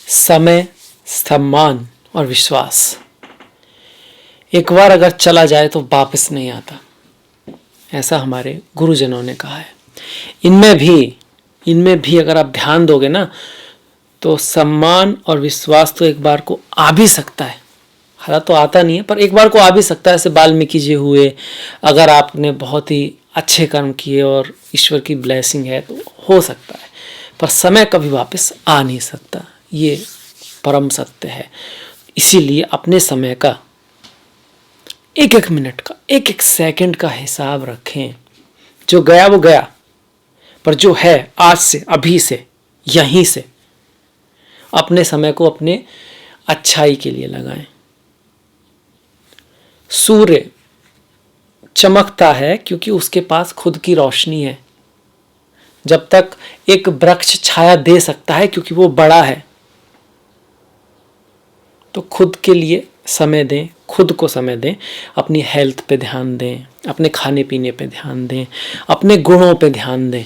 समय, सम्मान और विश्वास एक बार अगर चला जाए तो वापस नहीं आता, ऐसा हमारे गुरुजनों ने कहा है। इनमें भी अगर आप ध्यान दोगे ना तो सम्मान और विश्वास तो एक बार को आ भी सकता है, हालांकि तो आता नहीं है पर एक बार को आ भी सकता है। ऐसे वाल्मीकि जी हुए, अगर आपने बहुत ही अच्छे कर्म किए और ईश्वर की ब्लेसिंग है तो हो सकता है, पर समय कभी वापस आ नहीं सकता, ये परम सत्य है। इसीलिए अपने समय का एक एक मिनट का, एक एक सेकंड का हिसाब रखें। जो गया वो गया, पर जो है आज से, अभी से, यहीं से अपने समय को अपने अच्छाई के लिए लगाएं। सूर्य चमकता है क्योंकि उसके पास खुद की रोशनी है। जब तक एक वृक्ष छाया दे सकता है क्योंकि वो बड़ा है, तो खुद के लिए समय दें, खुद को समय दें, अपनी हेल्थ पे ध्यान दें, अपने खाने पीने पे ध्यान दें, अपने गुणों पे ध्यान दें।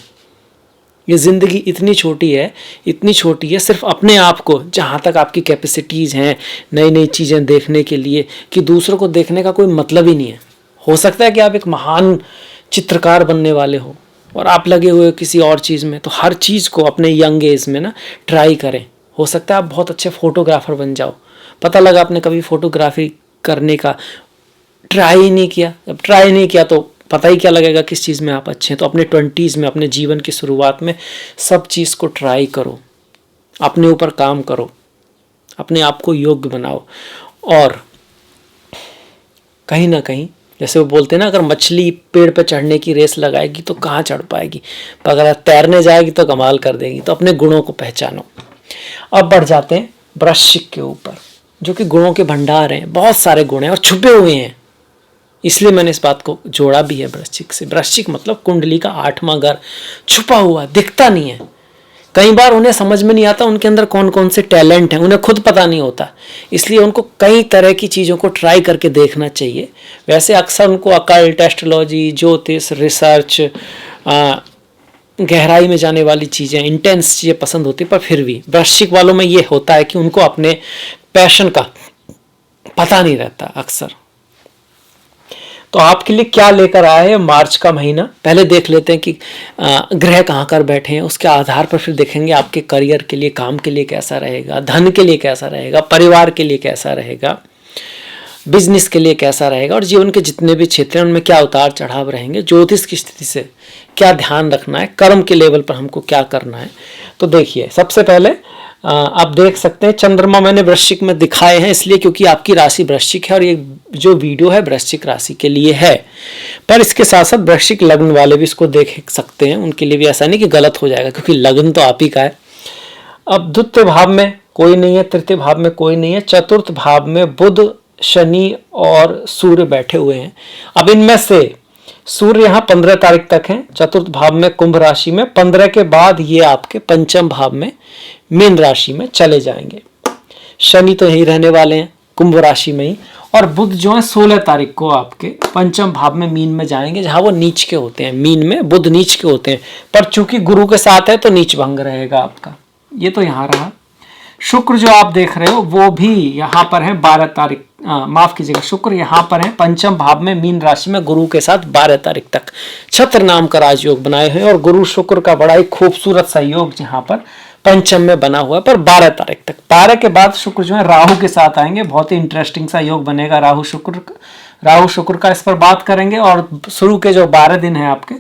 ये ज़िंदगी इतनी छोटी है, सिर्फ अपने आप को, जहाँ तक आपकी कैपेसिटीज़ हैं नई नई चीज़ें देखने के लिए, कि दूसरों को देखने का कोई मतलब ही नहीं है। हो सकता है कि आप एक महान चित्रकार बनने वाले हो और आप लगे हुए हो किसी और चीज़ में, तो हर चीज़ को अपने यंग एज में ना ट्राई करें। हो सकता है आप बहुत अच्छे फोटोग्राफर बन जाओ, पता लगा आपने कभी फोटोग्राफी करने का ट्राई ही नहीं किया। जब ट्राई नहीं किया तो पता ही क्या लगेगा किस चीज़ में आप अच्छे हैं। तो अपने 20s में, अपने जीवन की शुरुआत में सब चीज़ को ट्राई करो, अपने ऊपर काम करो, अपने आप को योग्य बनाओ। और कहीं ना कहीं, जैसे वो बोलते हैं ना, अगर मछली पेड़ पर चढ़ने की रेस लगाएगी तो कहाँ चढ़ पाएगी, पर अगर तैरने जाएगी तो कमाल कर देगी। तो अपने गुणों को पहचानो। अब बढ़ जाते हैं वृश्चिक के ऊपर, जो कि गुणों के भंडार हैं। बहुत सारे गुण हैं और छुपे हुए हैं, इसलिए मैंने इस बात को जोड़ा भी है वृश्चिक से। वृश्चिक मतलब कुंडली का 8वां घर, छुपा हुआ, दिखता नहीं है। कई बार उन्हें समझ में नहीं आता उनके अंदर कौन कौन से टैलेंट हैं, उन्हें खुद पता नहीं होता, इसलिए उनको कई तरह की चीज़ों को ट्राई करके देखना चाहिए। वैसे अक्सर उनको अकल्ट, एस्ट्रोलॉजी, ज्योतिष, रिसर्च, गहराई में जाने वाली चीज़ें, इंटेंस चीज़ें पसंद होती, पर फिर भी वृश्चिक वालों में ये होता है कि उनको अपने पैशन का पता नहीं रहता अक्सर। तो आपके लिए क्या लेकर आया है मार्च का महीना, पहले देख लेते हैं कि ग्रह कहाँ कर बैठे हैं। उसके आधार पर फिर देखेंगे आपके करियर के लिए, काम के लिए कैसा रहेगा, धन के लिए कैसा रहेगा, परिवार के लिए कैसा रहेगा, बिजनेस के लिए कैसा रहेगा, और जीवन के जितने भी क्षेत्र हैं उनमें क्या उतार चढ़ाव रहेंगे, ज्योतिष की स्थिति से क्या ध्यान रखना है, कर्म के लेवल पर हमको क्या करना है। तो देखिए, सबसे पहले आप देख सकते हैं चंद्रमा मैंने वृश्चिक में दिखाए हैं, इसलिए क्योंकि आपकी राशि वृश्चिक है और ये जो वीडियो है वृश्चिक राशि के लिए है। पर इसके साथ साथ वृश्चिक लग्न वाले भी इसको देख सकते हैं, उनके लिए भी ऐसा नहीं कि गलत हो जाएगा, क्योंकि लग्न तो आप ही का है। अब द्वितीय भाव में कोई नहीं है, तृतीय भाव में कोई नहीं है, चतुर्थ भाव में बुध, शनि और सूर्य बैठे हुए हैं। अब इनमें से सूर्य यहाँ 15 तारीख तक है चतुर्थ भाव में कुंभ राशि में, 15 के बाद ये आपके पंचम भाव में मीन राशि में चले जाएंगे। शनि तो यही रहने वाले हैं कुंभ राशि में ही, और बुध जो है 16 तारीख को आपके पंचम भाव में मीन में जाएंगे, जहां वो नीच के होते हैं। मीन में बुध नीच के होते हैं, पर चूंकि गुरु के साथ है तो नीच भंग रहेगा आपका। ये तो यहाँ रहा। शुक्र जो आप देख रहे हो वो भी यहाँ पर है 12 तारीख, माफ कीजिएगा, शुक्र यहाँ पर है पंचम भाव में मीन राशि में गुरु के साथ 12 तारीख तक छत्र नाम का राजयोग बनाए हुए, और गुरु शुक्र का बड़ा ही खूबसूरत सहयोग यहाँ पर पंचम में बना हुआ है, पर 12 तारीख तक। 12 के बाद शुक्र जो है राहु के साथ आएंगे, बहुत ही इंटरेस्टिंग सा योग बनेगा राहु शुक्र का, इस पर बात करेंगे। और शुरू के जो 12 दिन है आपके,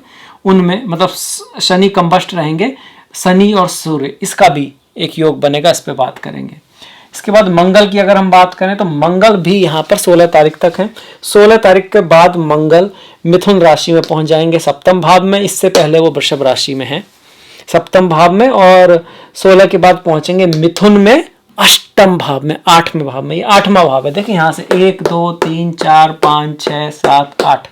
उनमें मतलब शनि कंबस्ट रहेंगे, शनि और सूर्य, इसका भी एक योग बनेगा, इस पे बात करेंगे। इसके बाद मंगल की अगर हम बात करें तो मंगल भी यहाँ पर 16 तारीख तक है। 16 तारीख के बाद मंगल मिथुन राशि में पहुंच जाएंगे सप्तम भाव में, इससे पहले वो वृषभ राशि में है सप्तम भाव में, और 16 के बाद पहुंचेंगे मिथुन में अष्टम भाव में, 8वें भाव में। ये 8वां भाव है, देखिए यहाँ से 1 2 3 4 5 6 7 8,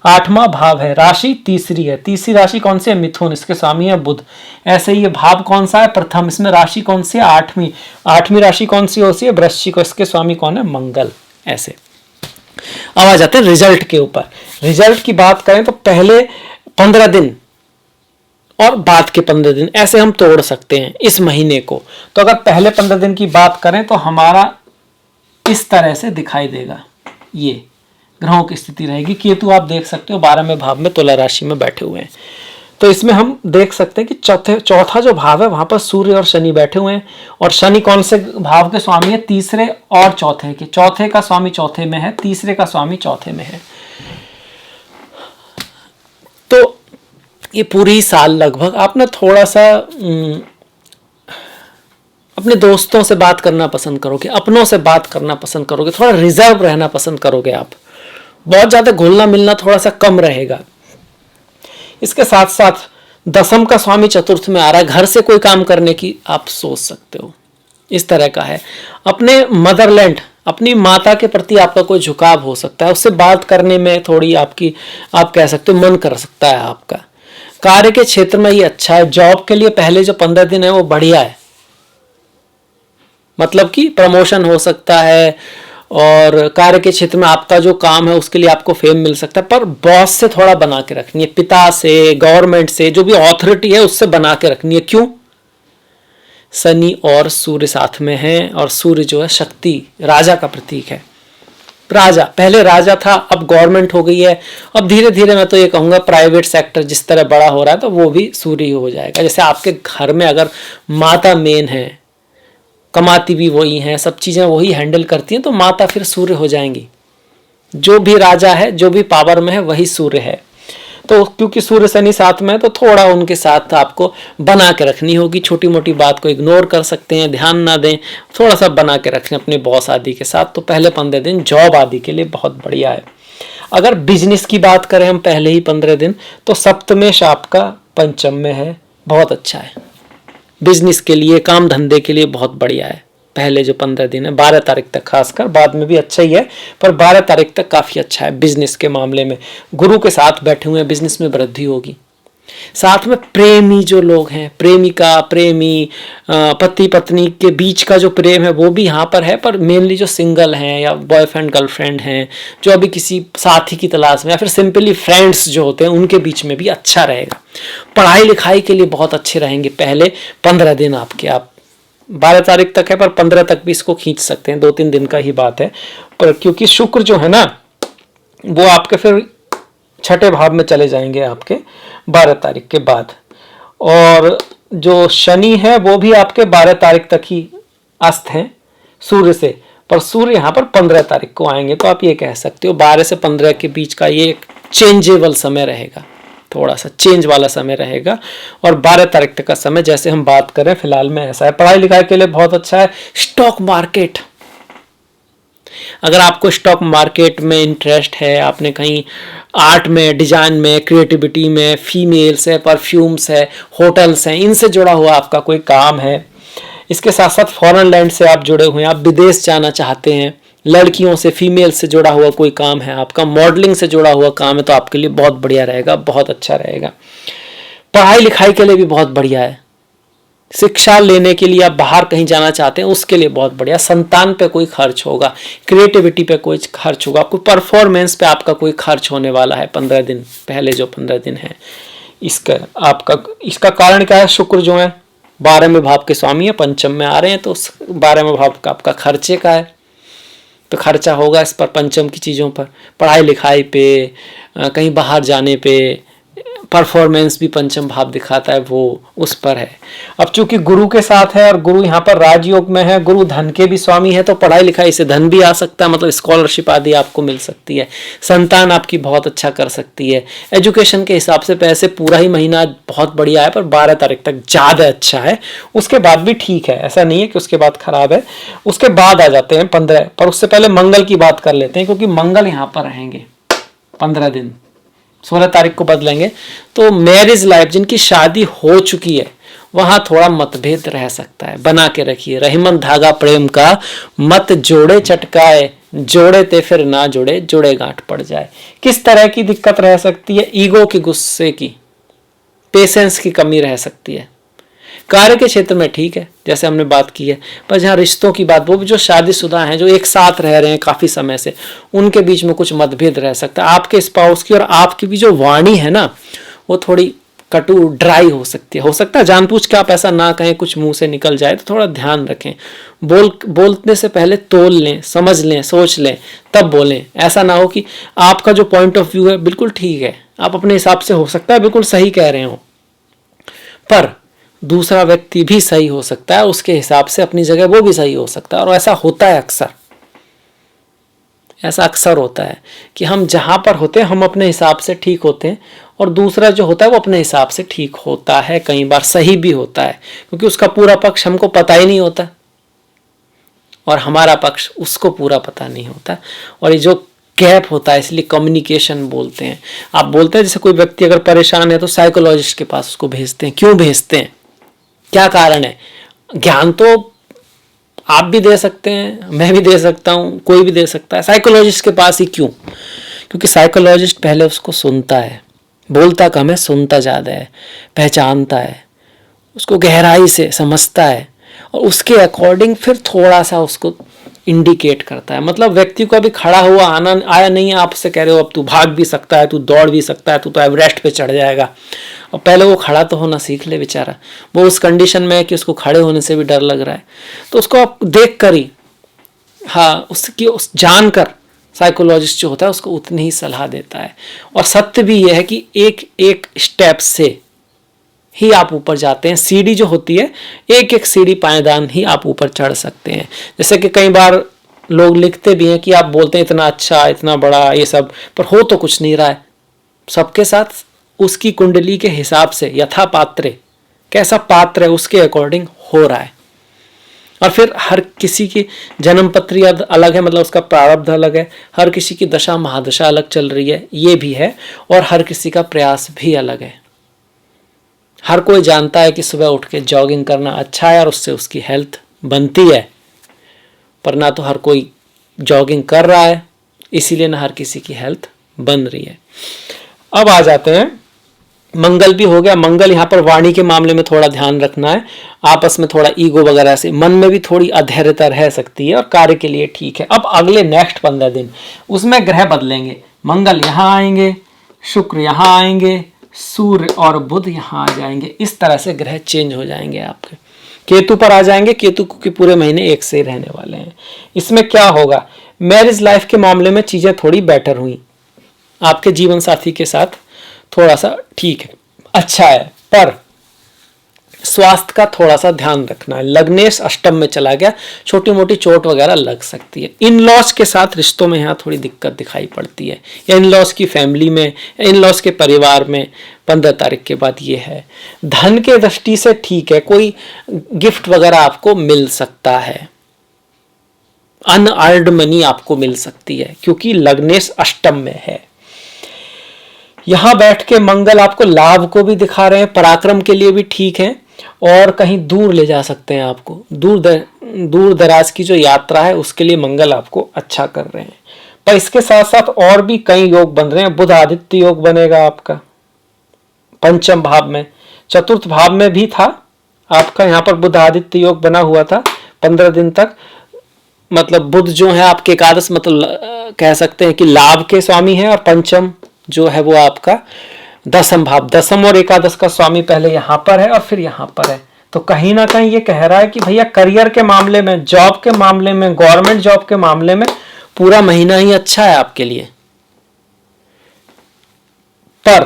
8वां भाव है। राशि तीसरी है, तीसरी राशि कौन सी है? मिथुन, इसके स्वामी है बुध। ऐसे ही ये भाव कौन सा है? प्रथम। इसमें राशि कौन सी है? 8वीं राशि कौन सी होती है? वृश्चिक, इसके स्वामी कौन है? मंगल। ऐसे अब आ जाते हैं रिजल्ट के ऊपर। रिजल्ट की बात करें तो पहले 15 दिन और बाद के 15 दिन, ऐसे हम तोड़ सकते हैं इस महीने को। तो अगर पहले 15 दिन की बात करें तो हमारा इस तरह से दिखाई देगा, ये ग्रहों की स्थिति रहेगी। केतु आप देख सकते हो 12वें भाव में तुला राशि में बैठे हुए हैं। तो इसमें हम देख सकते हैं कि चौथा जो भाव है वहां पर सूर्य और शनि बैठे हुए हैं। और शनि कौन से भाव के स्वामी है? तीसरे और चौथे के। चौथे का स्वामी चौथे में है, तीसरे का स्वामी चौथे में है। तो ये पूरी साल लगभग आप ना थोड़ा सा अपने दोस्तों से बात करना पसंद करोगे, अपनों से बात करना पसंद करोगे, थोड़ा रिजर्व रहना पसंद करोगे आप। बहुत ज़्यादा घुलना मिलना थोड़ा सा कम रहेगा। इसके साथ साथ दसम का स्वामी चतुर्थ में आ रहा है, घर से कोई काम करने की आप सोच सकते हो, इस तरह का है। अपने मदरलैंड, अपनी माता के प्रति आपका कोई झुकाव हो सकता है, उससे बात करने में थोड़ी आपकी, आप कह सकते हो, मन कर सकता है आपका। कार्य के क्षेत्र में ये अच्छा है। जॉब के लिए पहले जो 15 दिन है वो बढ़िया है, मतलब कि प्रमोशन हो सकता है और कार्य के क्षेत्र में आपका जो काम है उसके लिए आपको फेम मिल सकता है। पर बॉस से थोड़ा बना के रखनी है, पिता से, गवर्नमेंट से, जो भी अथॉरिटी है उससे बना के रखनी है। क्यों? शनि और सूर्य साथ में हैं और सूर्य जो है शक्ति, राजा का प्रतीक है। राजा, पहले राजा था, अब गवर्नमेंट हो गई है। अब धीरे धीरे मैं तो ये कहूँगा प्राइवेट सेक्टर जिस तरह बड़ा हो रहा है तो वो भी सूर्य ही हो जाएगा। जैसे आपके घर में अगर माता मेन है, कमाती भी वही हैं, सब चीज़ें वही हैंडल करती हैं, तो माता फिर सूर्य हो जाएंगी। जो भी राजा है, जो भी पावर में है, वही सूर्य है। तो क्योंकि सूर्य शनि साथ में है तो थोड़ा उनके साथ आपको बना के रखनी होगी। छोटी मोटी बात को इग्नोर कर सकते हैं, ध्यान ना दें, थोड़ा सा बना के रखें अपने बॉस आदि के साथ। तो पहले 15 दिन जॉब आदि के लिए बहुत बढ़िया है। अगर बिजनेस की बात करें हम पहले ही 15 दिन, तो सप्तमेश आपका पंचम में है, बहुत अच्छा है। बिजनेस के लिए, काम धंधे के लिए बहुत बढ़िया है। पहले जो 15 दिन है, 12 तारीख तक, खासकर बाद में भी अच्छा ही है, पर 12 तारीख तक काफ़ी अच्छा है बिजनेस के मामले में। गुरु के साथ बैठे हुए हैं, बिजनेस में वृद्धि होगी। साथ में प्रेमी जो लोग हैं, प्रेमिका, प्रेमी, पति पत्नी के बीच का जो प्रेम है वो भी यहाँ पर है। पर मेनली जो सिंगल हैं या बॉयफ्रेंड गर्लफ्रेंड हैं, जो अभी किसी साथी की तलाश में, या फिर सिंपली फ्रेंड्स जो होते हैं, उनके बीच में भी अच्छा रहेगा। पढ़ाई लिखाई के लिए बहुत अच्छे रहेंगे पहले 15 दिन आपके। आप 12 तारीख तक है पर 15 तक भी इसको खींच सकते हैं, 2-3 दिन का ही बात है। पर क्योंकि शुक्र जो है ना वो आपके फिर छठे भाव में चले जाएंगे आपके 12 तारीख के बाद। और जो शनि है वो भी आपके 12 तारीख तक ही अस्त हैं सूर्य से, पर सूर्य यहाँ पर 15 तारीख को आएंगे। तो आप ये कह सकते हो 12 से 15 के बीच का ये एक चेंजेबल समय रहेगा, थोड़ा सा चेंज वाला समय रहेगा। और 12 तारीख तक का समय जैसे हम बात करें फिलहाल में ऐसा है। पढ़ाई लिखाई के लिए बहुत अच्छा है। स्टॉक मार्केट, अगर आपको स्टॉक मार्केट में इंटरेस्ट है, आपने कहीं आर्ट में, डिजाइन में, क्रिएटिविटी में, फीमेल्स है, परफ्यूम्स है, होटल्स हैं, इनसे जुड़ा हुआ आपका कोई काम है, इसके साथ साथ फॉरेन लैंड से आप जुड़े हुए हैं, आप विदेश जाना चाहते हैं, लड़कियों से, फीमेल से जुड़ा हुआ कोई काम है आपका, मॉडलिंग से जुड़ा हुआ काम है, तो आपके लिए बहुत बढ़िया रहेगा, बहुत अच्छा रहेगा। पढ़ाई लिखाई के लिए भी बहुत बढ़िया है। शिक्षा लेने के लिए आप बाहर कहीं जाना चाहते हैं उसके लिए बहुत बढ़िया। संतान पे कोई खर्च होगा, क्रिएटिविटी पे कोई खर्च होगा, कोई परफॉर्मेंस पे आपका कोई खर्च होने वाला है 15 दिन पहले जो 15 दिन है। इसका कारण क्या है? शुक्र जो है 12वें भाव के स्वामी है, पंचम में आ रहे हैं, तो 12वें भाव का आपका खर्चे का है, तो खर्चा होगा इस पर, पंचम की चीज़ों पर, पढ़ाई लिखाई पे, कहीं बाहर जाने पे, परफॉर्मेंस भी पंचम भाव दिखाता है, वो उस पर है। अब चूंकि गुरु के साथ है और गुरु यहाँ पर राजयोग में है, गुरु धन के भी स्वामी है, तो पढ़ाई लिखाई से धन भी आ सकता है, मतलब स्कॉलरशिप आदि आपको मिल सकती है। संतान आपकी बहुत अच्छा कर सकती है। एजुकेशन के हिसाब से पैसे पूरा ही महीना बहुत बढ़िया है, पर 12 तारीख तक ज़्यादा अच्छा है। उसके बाद भी ठीक है, ऐसा नहीं है कि उसके बाद खराब है। उसके बाद आ जाते हैं 15, पर उससे पहले मंगल की बात कर लेते हैं, क्योंकि मंगल यहाँ पर रहेंगे 15 दिन, 16 तारीख को बदलेंगे। तो मैरिज लाइफ, जिनकी शादी हो चुकी है, वहां थोड़ा मतभेद रह सकता है, बना के रखिए। रहीमन धागा प्रेम का मत जोड़े चटकाए, जोड़े ते फिर ना जोड़े, जोड़े गांठ पड़ जाए। किस तरह की दिक्कत रह सकती है? ईगो की, गुस्से की, पेशेंस की कमी रह सकती है। कार्य के क्षेत्र में ठीक है जैसे हमने बात की है, पर जहाँ रिश्तों की बात, वो भी जो शादीशुदा हैं, जो एक साथ रह रहे हैं काफ़ी समय से, उनके बीच में कुछ मतभेद रह सकता है। आपके स्पाउस की और आपकी भी जो वाणी है ना, वो थोड़ी कटु ड्राई हो सकती है। हो सकता है जानबूझ के आप ऐसा ना कहें, कुछ मुंह से निकल जाए तो थोड़ा ध्यान रखें। बोलने से पहले तोल लें, समझ लें, सोच लें, तब बोलें। ऐसा ना हो कि आपका जो पॉइंट ऑफ व्यू है बिल्कुल ठीक है, आप अपने हिसाब से हो सकता है बिल्कुल सही कह रहे हो, पर दूसरा व्यक्ति भी सही हो सकता है, उसके हिसाब से अपनी जगह वो भी सही हो सकता है। और ऐसा होता है अक्सर, ऐसा अक्सर होता है कि हम जहां पर होते हैं हम अपने हिसाब से ठीक होते हैं, और दूसरा जो होता है वो अपने हिसाब से ठीक होता है, कई बार सही भी होता है, क्योंकि उसका पूरा पक्ष हमको पता ही नहीं होता और हमारा पक्ष उसको पूरा पता नहीं होता। और ये जो गैप होता है इसलिए कम्युनिकेशन बोलते हैं। आप बोलते हैं जैसे कोई व्यक्ति अगर परेशान है तो साइकोलॉजिस्ट के पास उसको भेजते हैं। क्यों भेजते हैं, क्या कारण है? ज्ञान तो आप भी दे सकते हैं, मैं भी दे सकता हूं, कोई भी दे सकता है, साइकोलॉजिस्ट के पास ही क्यों? क्योंकि साइकोलॉजिस्ट पहले उसको सुनता है, बोलता कम है, सुनता ज़्यादा है, पहचानता है, उसको गहराई से समझता है और उसके अकॉर्डिंग फिर थोड़ा सा उसको इंडिकेट करता है। मतलब व्यक्ति को अभी खड़ा हुआ आना आया नहीं है, आप उससे कह रहे हो अब तू भाग भी सकता है, तू दौड़ भी सकता है, तू तो एवरेस्ट पे चढ़ जाएगा, और पहले वो खड़ा तो होना सीख ले बेचारा। वो उस कंडीशन में है कि उसको खड़े होने से भी डर लग रहा है, तो उसको आप देख कर ही, हाँ, उसकी उस जानकर साइकोलॉजिस्ट जो होता है उसको उतनी ही सलाह देता है। और सत्य भी यह है कि एक एक स्टेप से ही आप ऊपर जाते हैं। सीढ़ी जो होती है, एक एक सीढ़ी पायदान ही आप ऊपर चढ़ सकते हैं। जैसे कि कई बार लोग लिखते भी हैं कि आप बोलते हैं इतना अच्छा, इतना बड़ा, ये सब, पर हो तो कुछ नहीं रहा है। सबके साथ उसकी कुंडली के हिसाब से, यथा पात्रे, कैसा पात्र है उसके अकॉर्डिंग हो रहा है। और फिर हर किसी की जन्म पत्री अलग है, मतलब उसका प्रारब्ध अलग है, हर किसी की दशा महादशा अलग चल रही है, ये भी है, और हर किसी का प्रयास भी अलग है। हर कोई जानता है कि सुबह उठ के जॉगिंग करना अच्छा है और उससे उसकी हेल्थ बनती है, पर ना तो हर कोई जॉगिंग कर रहा है, इसीलिए ना हर किसी की हेल्थ बन रही है। अब आ जाते हैं, मंगल भी हो गया। मंगल यहाँ पर वाणी के मामले में थोड़ा ध्यान रखना है, आपस में थोड़ा ईगो वगैरह से मन में भी थोड़ी अधैर्यता रह सकती है, और कार्य के लिए ठीक है। अब अगले नेक्स्ट 15 दिन उसमें ग्रह बदलेंगे, मंगल यहाँ आएंगे, शुक्र यहाँ आएंगे, सूर्य और बुध यहाँ आ जाएंगे। इस तरह से ग्रह चेंज हो जाएंगे आपके। केतु पर आ जाएंगे, केतु के पूरे महीने एक से रहने वाले हैं। इसमें क्या होगा, मैरिज लाइफ के मामले में चीजें थोड़ी बेटर हुई, आपके जीवन साथी के साथ थोड़ा सा ठीक है, अच्छा है, पर स्वास्थ्य का थोड़ा सा ध्यान रखना है। लग्नेश अष्टम में चला गया, छोटी मोटी चोट वगैरह लग सकती है। इन लॉज के साथ रिश्तों में यहाँ थोड़ी दिक्कत दिखाई पड़ती है, या इन लॉज की फैमिली में, इन लॉज के परिवार में 15 तारीख के बाद ये है। धन के दृष्टि से ठीक है, कोई गिफ्ट वगैरह आपको मिल सकता है, अनअर्न्ड मनी आपको मिल सकती है, क्योंकि लग्नेश अष्टम में है। यहां बैठ के मंगल आपको लाभ को भी दिखा रहे हैं, पराक्रम के लिए भी ठीक है, और कहीं दूर ले जा सकते हैं आपको, दूर दराज की जो यात्रा है उसके लिए मंगल आपको अच्छा कर रहे हैं। पर इसके साथ साथ और भी कई योग बन रहे हैं। बुध आदित्य योग बनेगा आपका पंचम भाव में, चतुर्थ भाव में भी था आपका, यहाँ पर बुध आदित्य योग बना हुआ था 15 दिन तक। मतलब बुध जो है आपके एकादश, मतलब कह सकते हैं कि लाभ के स्वामी है, और पंचम जो है वो आपका दसम भाव, दसम और एकादश का स्वामी पहले यहां पर है और फिर यहां पर है। तो कहीं ना कहीं ये कह रहा है कि भैया करियर के मामले में, जॉब के मामले में, गवर्नमेंट जॉब के मामले में पूरा महीना ही अच्छा है आपके लिए, पर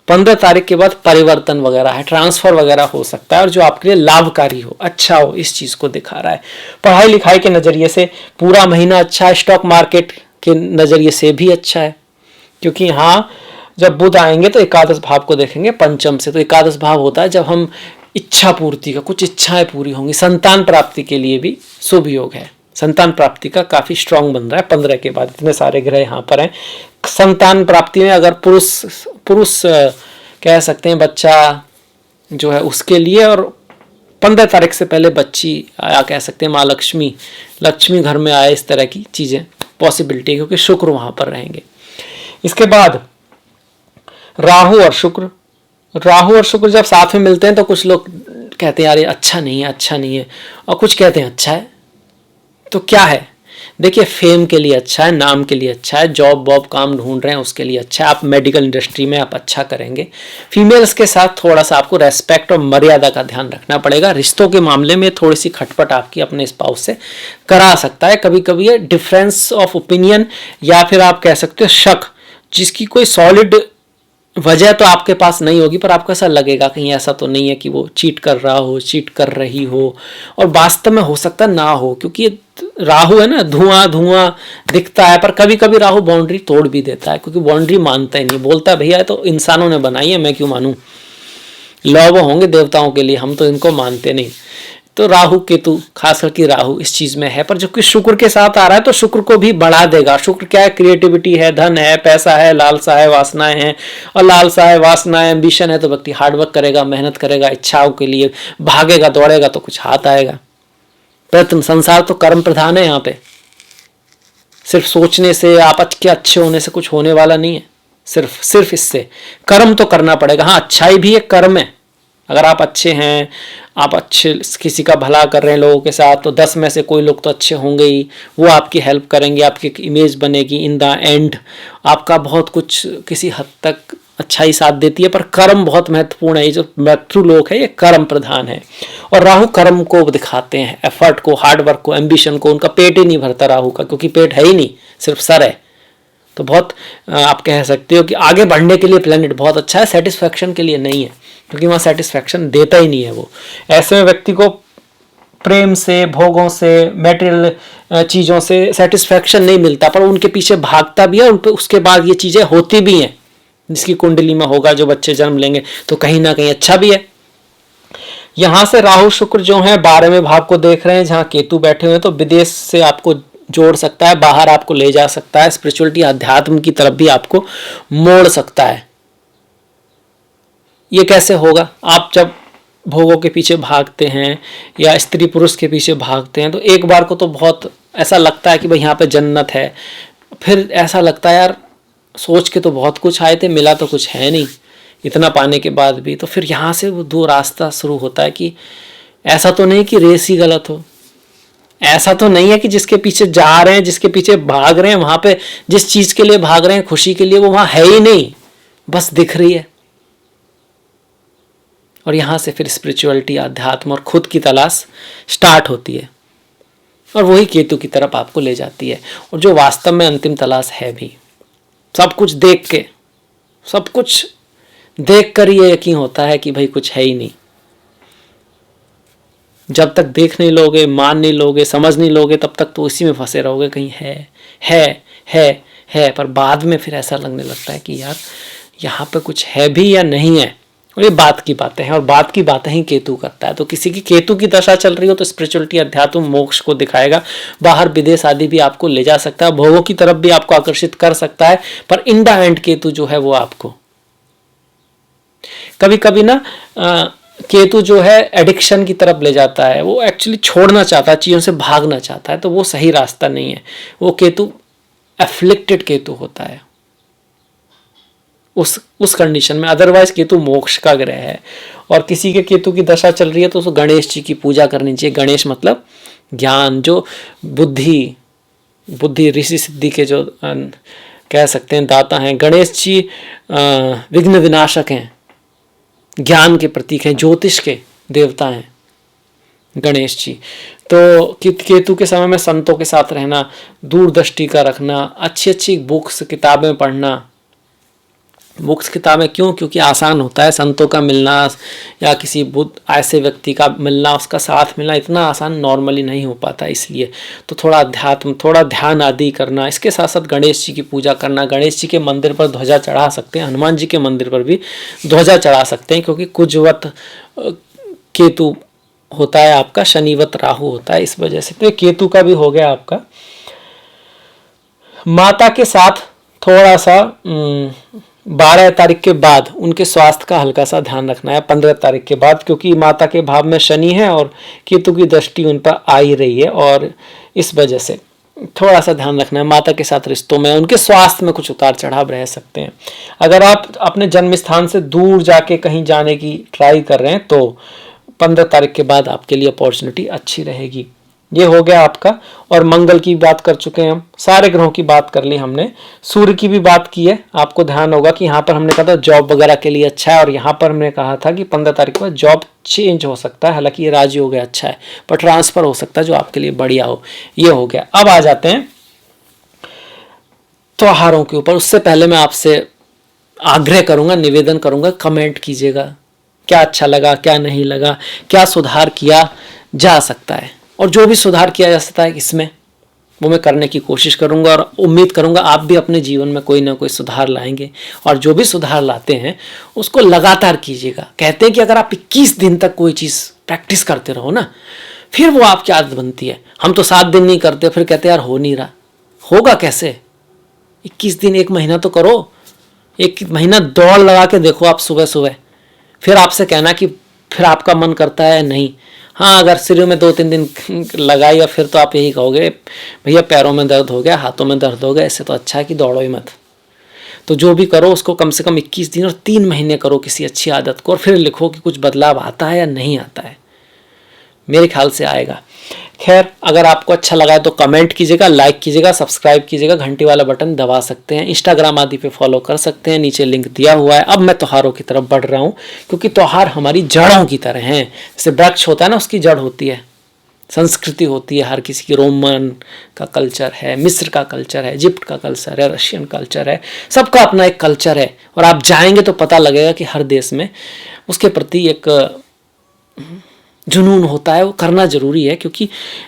15 तारीख के बाद परिवर्तन वगैरह है, ट्रांसफर वगैरह हो सकता है, और जो आपके लिए लाभकारी हो, अच्छा हो, इस चीज को दिखा रहा है। पढ़ाई लिखाई के नजरिए से पूरा महीना अच्छा है, स्टॉक मार्केट के नजरिए से भी अच्छा है, क्योंकि यहाँ जब बुध आएंगे तो एकादश भाव को देखेंगे पंचम से। तो एकादश भाव होता है जब हम इच्छा पूर्ति का, कुछ इच्छाएं पूरी होंगी। संतान प्राप्ति के लिए भी शुभ योग है, संतान प्राप्ति का काफी स्ट्रांग बन रहा है 15 के बाद, इतने सारे ग्रह यहाँ पर हैं। संतान प्राप्ति में अगर पुरुष कह सकते हैं बच्चा जो है उसके लिए, और 15 तारीख से पहले बच्ची आया, कह सकते हैं माँ लक्ष्मी घर में आए, इस तरह की चीजें पॉसिबिलिटी, क्योंकि शुक्र वहां पर रहेंगे। इसके बाद राहु और शुक्र जब साथ में मिलते हैं तो कुछ लोग कहते हैं यार ये अच्छा नहीं है, और कुछ कहते हैं अच्छा है। तो क्या है, देखिए फेम के लिए अच्छा है, नाम के लिए अच्छा है, जॉब वॉब काम ढूंढ रहे हैं उसके लिए अच्छा है, आप मेडिकल इंडस्ट्री में आप अच्छा करेंगे। फीमेल्स के साथ थोड़ा सा आपको रेस्पेक्ट और मर्यादा का ध्यान रखना पड़ेगा। रिश्तों के मामले में थोड़ी सी खटपट आपकी अपने स्पाउस से करा सकता है कभी कभी, ये डिफरेंस ऑफ ओपिनियन या फिर आप कह सकते हो शक, जिसकी कोई सॉलिड वजह तो आपके पास नहीं होगी, पर आपको ऐसा लगेगा कहीं ऐसा तो नहीं है कि वो चीट कर रहा हो, चीट कर रही हो, और वास्तव में हो सकता ना हो, क्योंकि ये राहु है ना, धुआं धुआं दिखता है, पर कभी कभी राहु बाउंड्री तोड़ भी देता है, क्योंकि बाउंड्री मानता ही नहीं, बोलता है भैया तो इंसानों ने बनाई है, मैं क्यों मानूं, लॉ वो होंगे देवताओं के लिए, हम तो इनको मानते नहीं। तो राहु केतु, खास करके राहु इस चीज में है, पर जो कि शुक्र के साथ आ रहा है तो शुक्र को भी बढ़ा देगा। शुक्र क्या है, क्रिएटिविटी है, धन है, पैसा है, लालसा है, वासनाएं हैं, और लालसा है, वासनाएं, एम्बिशन है, तो व्यक्ति हार्डवर्क करेगा, मेहनत करेगा, इच्छाओं के लिए भागेगा, दौड़ेगा तो कुछ हाथ आएगा। प्रथम संसार तो कर्म प्रधान है, यहाँ पे सिर्फ सोचने से, आप के अच्छे होने से कुछ होने वाला नहीं है, सिर्फ इससे कर्म तो करना पड़ेगा। हाँ, अच्छाई भी एक कर्म है। अगर आप अच्छे हैं, आप अच्छे किसी का भला कर रहे हैं लोगों के साथ, तो 10 में से कोई लोग तो अच्छे होंगे ही, वो आपकी हेल्प करेंगे, आपकी एक इमेज बनेगी, इन द एंड आपका बहुत कुछ किसी हद तक अच्छाई साथ देती है। पर कर्म बहुत महत्वपूर्ण है, ये जो मृत्यु लोक है ये कर्म प्रधान है, और राहु कर्म को दिखाते हैं, एफर्ट को, हार्डवर्क को, एम्बिशन को। उनका पेट ही नहीं भरता राहु का, क्योंकि पेट है ही नहीं, सिर्फ सर है। तो बहुत आप कह सकते हो कि आगे बढ़ने के लिए प्लेनेट बहुत अच्छा है, सेटिस्फैक्शन के लिए नहीं है, क्योंकि वहाँ सेटिस्फैक्शन देता ही नहीं है वो। ऐसे में व्यक्ति को प्रेम से, भोगों से, मेटेरियल चीज़ों से सेटिस्फैक्शन नहीं मिलता, पर उनके पीछे भागता भी है, और उसके बाद ये चीज़ें होती भी हैं। जिसकी कुंडली में होगा, जो बच्चे जन्म लेंगे, तो कहीं ना कहीं अच्छा भी है। यहाँ से राहु शुक्र जो है 12वें भाव को देख रहे हैं, जहाँ केतु बैठे हुए हैं, तो विदेश से आपको जोड़ सकता है, बाहर आपको ले जा सकता है, स्पिरिचुअलिटी अध्यात्म की तरफ भी आपको मोड़ सकता है। ये कैसे होगा, आप जब भोगों के पीछे भागते हैं या स्त्री पुरुष के पीछे भागते हैं, तो एक बार को तो बहुत ऐसा लगता है कि भाई यहाँ पे जन्नत है, फिर ऐसा लगता है यार सोच के तो बहुत कुछ आए थे, मिला तो कुछ है नहीं, इतना पाने के बाद भी। तो फिर यहाँ से वो दो रास्ता शुरू होता है कि ऐसा तो नहीं कि रेस ही गलत हो, ऐसा तो नहीं है कि जिसके पीछे जा रहे हैं, जिसके पीछे भाग रहे हैं, वहां पे जिस चीज के लिए भाग रहे हैं, खुशी के लिए, वो वहां है ही नहीं, बस दिख रही है। और यहां से फिर स्पिरिचुअलिटी, अध्यात्म और खुद की तलाश स्टार्ट होती है, और वही केतु की तरफ आपको ले जाती है, और जो वास्तव में अंतिम तलाश है भी। सब कुछ देख के, सब कुछ देख कर ये यकीन होता है कि भाई कुछ है ही नहीं। जब तक देख नहीं लोगे, मान नहीं लोगे, समझ नहीं लोगे, तब तक तो उसी में फंसे रहोगे, कहीं है, पर बाद में फिर ऐसा लगने लगता है कि यार यहाँ पे कुछ है भी या नहीं है। और ये बात की बातें हैं, और बात की बातें ही केतु करता है। तो किसी की केतु की दशा चल रही हो तो स्पिरिचुअलिटी, अध्यात्म, मोक्ष को दिखाएगा, बाहर विदेश आदि भी आपको ले जा सकता है, भोगों की तरफ भी आपको आकर्षित कर सकता है, पर इन द एंड केतु जो है वो आपको कभी कभी ना केतु जो है एडिक्शन की तरफ ले जाता है, वो एक्चुअली छोड़ना चाहता है, चीज़ों से भागना चाहता है, तो वो सही रास्ता नहीं है। वो केतु एफ्लिक्टेड केतु होता है उस कंडीशन में। अदरवाइज केतु मोक्ष का ग्रह है, और किसी के केतु की दशा चल रही है तो उसको गणेश जी की पूजा करनी चाहिए। गणेश मतलब ज्ञान, जो बुद्धि ऋषि सिद्धि के जो कह सकते हैं दाता हैं। गणेश जी विघ्न विनाशक हैं, ज्ञान के प्रतीक हैं, ज्योतिष के देवता हैं गणेश जी। तो केतु के समय में संतों के साथ रहना, दूरदृष्टि का रखना, अच्छी अच्छी बुक्स, किताबें पढ़ना। बुक्स किताबें क्यों? क्योंकि आसान होता है संतों का मिलना, या किसी बुद्ध ऐसे व्यक्ति का मिलना, उसका साथ मिलना इतना आसान नॉर्मली नहीं हो पाता, इसलिए तो थोड़ा अध्यात्म, थोड़ा ध्यान आदि करना। इसके साथ साथ गणेश जी की पूजा करना, गणेश जी के मंदिर पर ध्वजा चढ़ा सकते हैं, हनुमान जी के मंदिर पर भी ध्वजा चढ़ा सकते हैं, क्योंकि कुजवत केतु होता है आपका, शनिवत राहु होता है, इस वजह से। तो केतु का भी हो गया आपका। माता के साथ थोड़ा सा 12 तारीख के बाद उनके स्वास्थ्य का हल्का सा ध्यान रखना है, 15 तारीख के बाद, क्योंकि माता के भाव में शनि है और केतु की दृष्टि उन पर आ ही रही है, और इस वजह से थोड़ा सा ध्यान रखना है। माता के साथ रिश्तों में, उनके स्वास्थ्य में कुछ उतार चढ़ाव रह सकते हैं। अगर आप अपने जन्म स्थान से दूर जाके कहीं जाने की ट्राई कर रहे हैं तो 15 तारीख के बाद आपके लिए अपॉर्चुनिटी अच्छी रहेगी। ये हो गया आपका। और मंगल की बात कर चुके हैं हम, सारे ग्रहों की बात कर ली हमने, सूर्य की भी बात की है। आपको ध्यान होगा कि यहाँ पर हमने कहा था जॉब वगैरह के लिए अच्छा है, और यहाँ पर हमने कहा था कि 15 तारीख को जॉब चेंज हो सकता है, हालांकि ये राजयोग है अच्छा है, पर ट्रांसफर हो सकता है जो आपके लिए बढ़िया हो। ये हो गया। अब आ जाते हैं त्योहारों के ऊपर। उससे पहले मैं आपसे आग्रह करूंगा, निवेदन करूंगा, कमेंट कीजिएगा क्या अच्छा लगा, क्या नहीं लगा, क्या सुधार किया जा सकता है, और जो भी सुधार किया जा सकता है इसमें वो मैं करने की कोशिश करूंगा, और उम्मीद करूंगा आप भी अपने जीवन में कोई ना कोई सुधार लाएंगे। और जो भी सुधार लाते हैं उसको लगातार कीजिएगा। कहते हैं कि अगर आप 21 दिन तक कोई चीज़ प्रैक्टिस करते रहो ना, फिर वो आपकी आदत बनती है। हम तो 7 दिन नहीं करते, फिर कहते हैं यार हो नहीं रहा। होगा कैसे? 21 दिन, 1 महीना तो करो। 1 महीना दौड़ लगा के देखो आप सुबह सुबह, फिर आपसे कहना कि फिर आपका मन करता है नहीं। हाँ, अगर शुरू में 2-3 दिन लगाई, या फिर तो आप यही कहोगे भैया पैरों में दर्द हो गया, हाथों में दर्द हो गया, इससे तो अच्छा है कि दौड़ो ही मत। तो जो भी करो उसको कम से कम 21 दिन और 3 महीने करो किसी अच्छी आदत को, और फिर लिखो कि कुछ बदलाव आता है या नहीं आता है। मेरे ख्याल से आएगा। खैर, अगर आपको अच्छा लगा है तो कमेंट कीजिएगा, लाइक कीजिएगा, सब्सक्राइब कीजिएगा, घंटी वाला बटन दबा सकते हैं, इंस्टाग्राम आदि पे फॉलो कर सकते हैं, नीचे लिंक दिया हुआ है। अब मैं त्योहारों की तरफ बढ़ रहा हूँ, क्योंकि त्योहार हमारी जड़ों की तरह हैं। जैसे वृक्ष होता है ना, उसकी जड़ होती है, संस्कृति होती है हर किसी की। रोमन का कल्चर है, मिस्र का कल्चर है, इजिप्ट का कल्चर है, रशियन कल्चर है, सबका अपना एक कल्चर है। और आप जाएंगे तो पता लगेगा कि हर देश में उसके प्रति एक जुनून होता है। वो करना जरूरी है, क्योंकि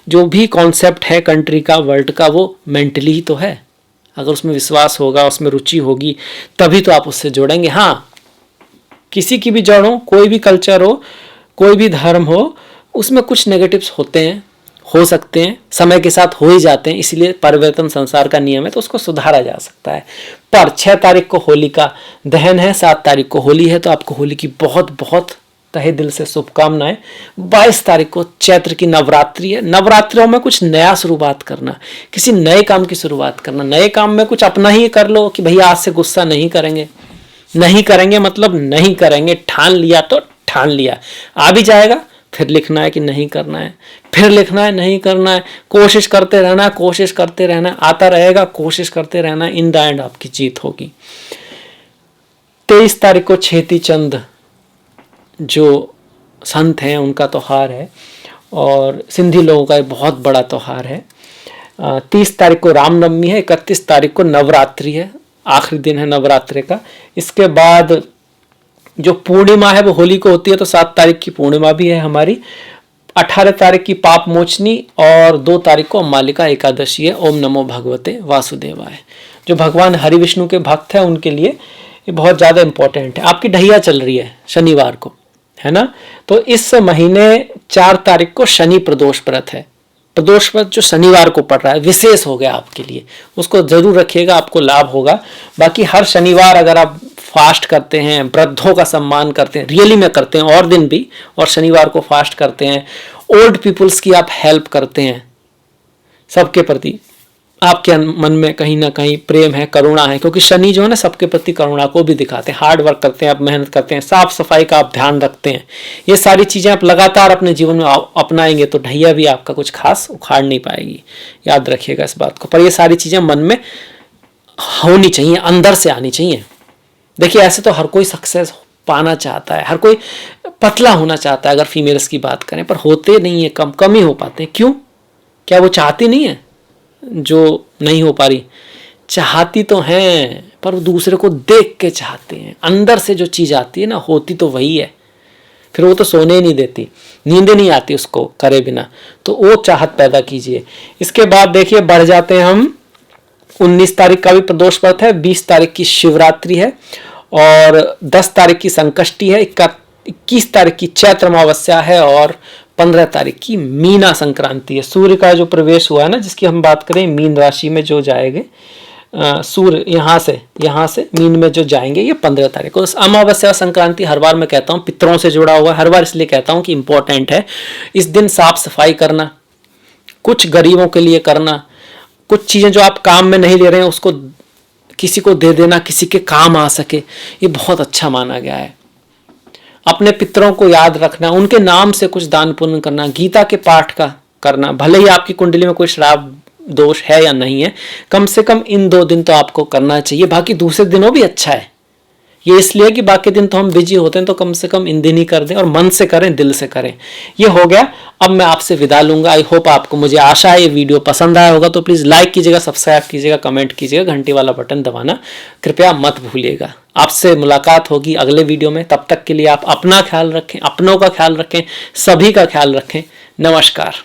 जो भी कॉन्सेप्ट है कंट्री का, वर्ल्ड का, वो मेंटली ही तो है। अगर उसमें विश्वास होगा, उसमें रुचि होगी, तभी तो आप उससे जोड़ेंगे। हाँ, किसी की भी जड़ हो, कोई भी कल्चर हो, कोई भी धर्म हो, उसमें कुछ नेगेटिव्स होते हैं, हो सकते हैं, समय के साथ हो ही जाते हैं, इसलिए परिवर्तन संसार का नियम है, तो उसको सुधारा जा सकता है। पर 6 तारीख को होली का दहन है, 7 तारीख को होली है, तो आपको होली की बहुत बहुत तहे दिल से शुभकामनाएं। 22 तारीख को चैत्र की नवरात्रि है। नवरात्रों में कुछ नया शुरुआत करना, किसी नए काम की शुरुआत करना, नए काम में कुछ अपना ही कर लो कि भैया आज से गुस्सा नहीं करेंगे। नहीं करेंगे मतलब नहीं करेंगे, ठान लिया तो ठान लिया। आ भी जाएगा, फिर लिखना है कि नहीं करना है, फिर लिखना है नहीं करना है, कोशिश करते रहना है, कोशिश करते रहना है, आता रहेगा, कोशिश करते रहना है, इन द एंड आपकी जीत होगी। 23 तारीख को छेती चंद जो संत हैं उनका त्यौहार है, और सिंधी लोगों का एक बहुत बड़ा त्यौहार है। 30 तारीख को रामनवमी है, 31 तारीख को नवरात्रि है, आखिरी दिन है नवरात्रि का। इसके बाद जो पूर्णिमा है वो होली को होती है, तो 7 तारीख की पूर्णिमा भी है हमारी। 18 तारीख की पाप मोचनी, और 2 तारीख को अम्बालिका एकादशी है। ओम नमो भगवते वासुदेवाय। जो भगवान हरि विष्णु के भक्त हैं उनके लिए ये बहुत ज़्यादा इंपॉर्टेंट है। आपकी ढैया चल रही है शनिवार को, है ना, तो इस महीने 4 तारीख को शनि प्रदोष व्रत है। प्रदोष व्रत जो शनिवार को पड़ रहा है, विशेष हो गया आपके लिए, उसको जरूर रखिएगा, आपको लाभ होगा। बाकी हर शनिवार अगर आप फास्ट करते हैं, वृद्धों का सम्मान करते हैं, रियली में करते हैं, और दिन भी, और शनिवार को फास्ट करते हैं, ओल्ड पीपुल्स की आप हेल्प करते हैं, सबके प्रति आपके मन में कहीं ना कहीं प्रेम है, करुणा है, क्योंकि शनि जो है ना सबके प्रति करुणा को भी दिखाते हैं। हार्ड वर्क करते हैं आप, मेहनत करते हैं, साफ सफाई का आप ध्यान रखते हैं। ये सारी चीज़ें आप लगातार अपने जीवन में अपनाएंगे तो ढैया भी आपका कुछ खास उखाड़ नहीं पाएगी। याद रखिएगा इस बात को। पर ये सारी चीज़ें मन में होनी चाहिए, अंदर से आनी चाहिए। देखिए, ऐसे तो हर कोई सक्सेस पाना चाहता है, हर कोई पतला होना चाहता है अगर फीमेल्स की बात करें, पर होते नहीं है, कम ही हो पाते हैं। क्यों? क्या वो चाहती नहीं है जो नहीं हो पा रही? चाहती तो हैं, पर वो दूसरे को देख के चाहते हैं। अंदर से जो चीज़ आती है ना, होती तो वही है, फिर वो तो सोने ही नहीं देती, नींद नहीं आती उसको करे बिना। तो वो चाहत पैदा कीजिए। इसके बाद देखिए बढ़ जाते हैं हम, 19 तारीख का भी प्रदोष व्रत है, 20 तारीख की शिवरात्रि है, और 10 तारीख की संकष्टी है, 21 तारीख की चैत्र अमावस्या है, और 15 तारीख की मीना संक्रांति है। सूर्य का जो प्रवेश हुआ है ना, जिसकी हम बात करें, मीन राशि में जो जाएंगे सूर्य, यहाँ से मीन में जो जाएंगे, ये 15 तारीख को। अमावस्या संक्रांति हर बार मैं कहता हूँ पितरों से जुड़ा हुआ है, हर बार इसलिए कहता हूँ कि इंपॉर्टेंट है। इस दिन साफ सफाई करना, कुछ गरीबों के लिए करना, कुछ चीज़ें जो आप काम में नहीं ले रहे हैं उसको किसी को दे देना, किसी के काम आ सके, ये बहुत अच्छा माना गया है। अपने पितरों को याद रखना, उनके नाम से कुछ दान पुण्य करना, गीता के पाठ का करना, भले ही आपकी कुंडली में कोई श्राप दोष है या नहीं है, कम से कम इन 2 दिन तो आपको करना चाहिए। बाकी दूसरे दिनों भी अच्छा है, ये इसलिए कि बाकी दिन तो हम बिजी होते हैं, तो कम से कम इन दिन ही कर दें और मन से करें, दिल से करें। ये हो गया, अब मैं आपसे विदा लूंगा। आई होप आपको, मुझे आशा है ये वीडियो पसंद आया होगा, तो प्लीज़ लाइक कीजिएगा, सब्सक्राइब कीजिएगा, कमेंट कीजिएगा, घंटी वाला बटन दबाना कृपया मत भूलिएगा। आपसे मुलाकात होगी अगले वीडियो में, तब तक के लिए आप अपना ख्याल रखें, अपनों का ख्याल रखें, सभी का ख्याल रखें। नमस्कार।